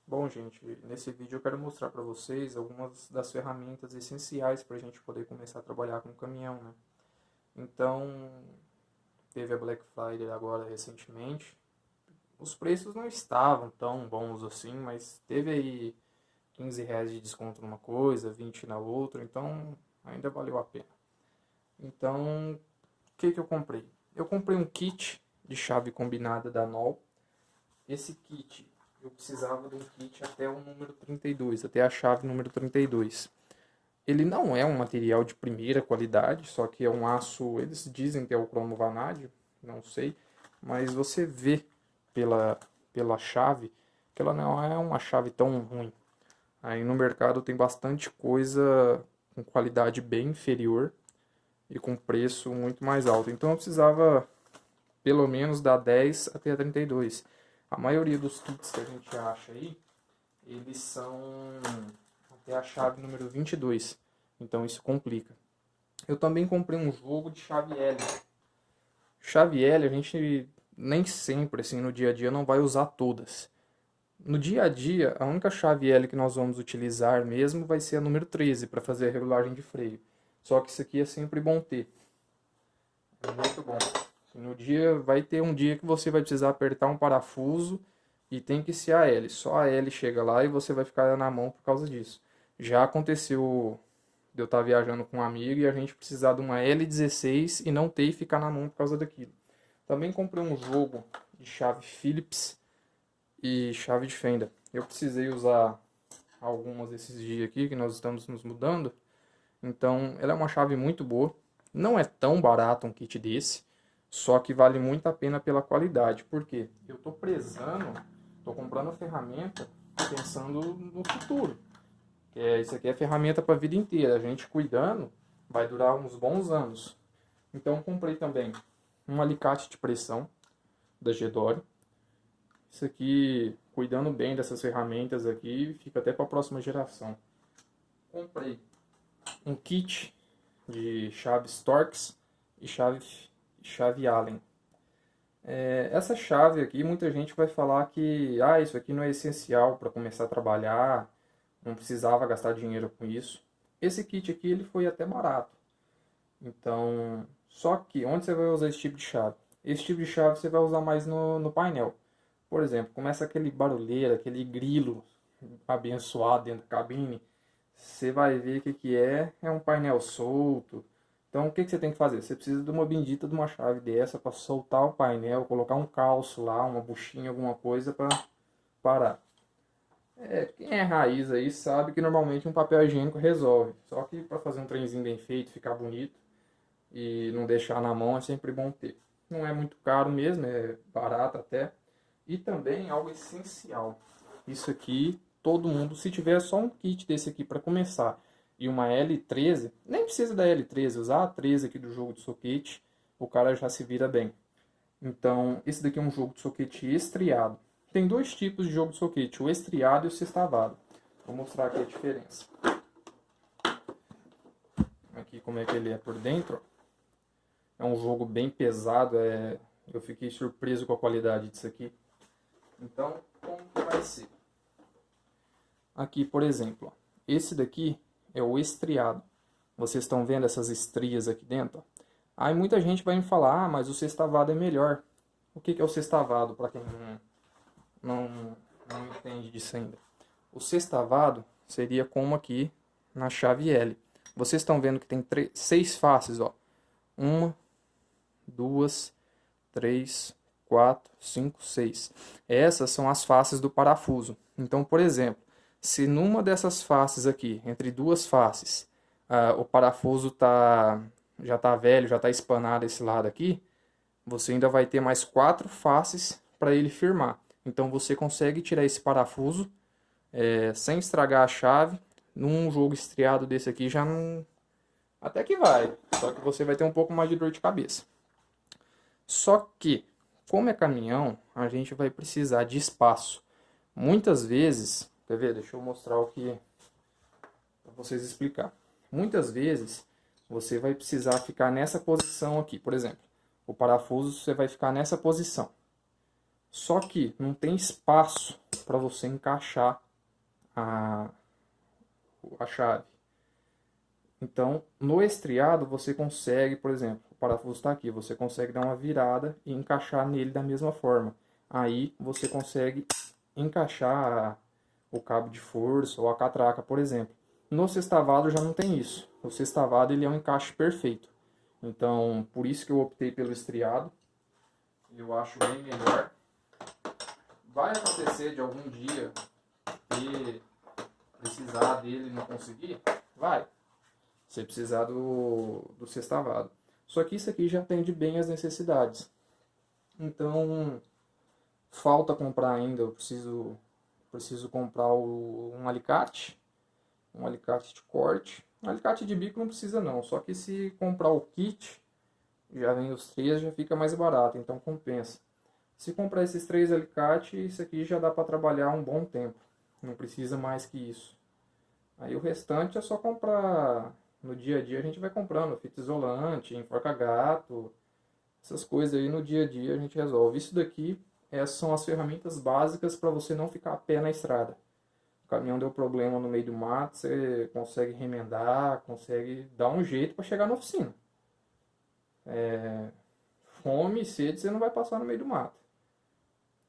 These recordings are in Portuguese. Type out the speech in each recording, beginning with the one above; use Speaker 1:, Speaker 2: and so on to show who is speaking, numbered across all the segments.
Speaker 1: Bom, gente, nesse vídeo eu quero mostrar para vocês algumas das ferramentas essenciais para a gente poder começar a trabalhar com caminhão, né? Então, teve a Black Friday agora recentemente. Os preços não estavam tão bons assim, mas teve aí R$ 15 de desconto numa coisa, 20 na outra, então ainda valeu a pena. Então, o que eu comprei? Eu comprei um kit de chave combinada da NOL. Esse kit, eu precisava de um kit até o número 32, até a chave número 32. Ele não é um material de primeira qualidade, só que é um aço, eles dizem que é o cromo vanádio, não sei, mas você vê pela chave que ela não é uma chave tão ruim. Aí no mercado tem bastante coisa com qualidade bem inferior e com preço muito mais alto. Então eu precisava pelo menos da 10 até a 32. A maioria dos kits que a gente acha aí, eles são até a chave número 22. Então isso complica. Eu também comprei um jogo de chave L. Chave L a gente nem sempre, assim, no dia a dia não vai usar todas. No dia a dia, a única chave L que nós vamos utilizar mesmo vai ser a número 13 para fazer a regulagem de freio. Só que isso aqui é sempre bom ter. É muito bom. No dia, vai ter um dia que você vai precisar apertar um parafuso e tem que ser a L. Só a L chega lá e você vai ficar na mão por causa disso. Já aconteceu de eu estar viajando com um amigo e a gente precisar de uma L16 e não ter e ficar na mão por causa daquilo. Também comprei um jogo de chave Phillips e chave de fenda. Eu precisei usar algumas esses dias aqui que nós estamos nos mudando. Então, ela é uma chave muito boa. Não é tão barato um kit desse, só que vale muito a pena pela qualidade. Por quê? Eu estou prezando, estou comprando a ferramenta pensando no futuro. Isso aqui é ferramenta para a vida inteira. A gente cuidando vai durar uns bons anos. Então, comprei também um alicate de pressão da Gedore. Isso aqui, cuidando bem dessas ferramentas aqui, fica até para a próxima geração. Comprei um kit de chaves Torx e chave Allen. Essa chave aqui, muita gente vai falar que isso aqui não é essencial para começar a trabalhar, não precisava gastar dinheiro com isso. Esse kit aqui ele foi até barato. Então, só que onde você vai usar esse tipo de chave? Esse tipo de chave você vai usar mais no painel. Por exemplo, começa aquele barulheiro, aquele grilo abençoado dentro da cabine, você vai ver que é um painel solto. Então o que você tem que fazer? Você precisa de uma bendita de uma chave dessa para soltar o painel, colocar um calço lá, uma buchinha, alguma coisa para parar. Quem é raiz aí sabe que normalmente um papel higiênico resolve. Só que para fazer um trenzinho bem feito, ficar bonito e não deixar na mão é sempre bom ter. Não é muito caro mesmo, é barato até. E também algo essencial. Isso aqui, todo mundo, se tiver só um kit desse aqui para começar e uma L13, nem precisa da L13, usar a 13 aqui do jogo de soquete, o cara já se vira bem. Então, esse daqui é um jogo de soquete estriado. Tem dois tipos de jogo de soquete, o estriado e o sextavado. Vou mostrar aqui a diferença. Aqui como é que ele é por dentro. É um jogo bem pesado, eu fiquei surpreso com a qualidade disso aqui. Então, como que vai ser? Aqui, por exemplo, esse daqui é o estriado. Vocês estão vendo essas estrias aqui dentro? Aí muita gente vai me falar, mas o sextavado é melhor. O que é o sextavado, para quem não entende disso ainda? O sextavado seria como aqui na chave L. Vocês estão vendo que tem 6 faces, ó. 1, 2, 3, 4, 5, 6. Essas são as faces do parafuso. Então, por exemplo, se numa dessas faces aqui, entre duas faces, o parafuso já está velho, já está espanado esse lado aqui, você ainda vai ter mais 4 faces para ele firmar. Então você consegue tirar esse parafuso sem estragar a chave. Num jogo estriado desse aqui já não... Até que vai, só que você vai ter um pouco mais de dor de cabeça. Só que, como é caminhão, a gente vai precisar de espaço. Muitas vezes, quer ver? Deixa eu mostrar o que para vocês explicar. Muitas vezes você vai precisar ficar nessa posição aqui, por exemplo. O parafuso você vai ficar nessa posição. Só que não tem espaço para você encaixar a chave. Então, no estriado, você consegue, por exemplo, o parafuso está aqui, você consegue dar uma virada e encaixar nele da mesma forma. Aí, você consegue encaixar o cabo de força ou a catraca, por exemplo. No sextavado já não tem isso. O sextavado ele é um encaixe perfeito. Então, por isso que eu optei pelo estriado. Eu acho bem melhor. Vai acontecer de algum dia ter precisar dele e não conseguir? Vai. Você precisar do sextavado. Só que isso aqui já atende bem as necessidades. Então, falta comprar ainda. Eu preciso comprar um alicate de corte. Um alicate de bico não precisa não, só que se comprar o kit, já vem os três, já fica mais barato, então compensa. Se comprar esses 3 alicates, isso aqui já dá para trabalhar um bom tempo, não precisa mais que isso. Aí o restante é só comprar, no dia a dia a gente vai comprando fita isolante, enforca-gato, essas coisas aí no dia a dia a gente resolve. Isso daqui são as ferramentas básicas para você não ficar a pé na estrada. O caminhão deu problema no meio do mato, você consegue remendar, consegue dar um jeito para chegar na oficina. Fome e sede você não vai passar no meio do mato.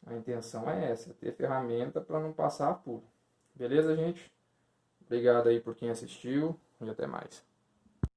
Speaker 1: A intenção é essa, ter ferramenta para não passar apuro. Beleza, gente? Obrigado aí por quem assistiu e até mais.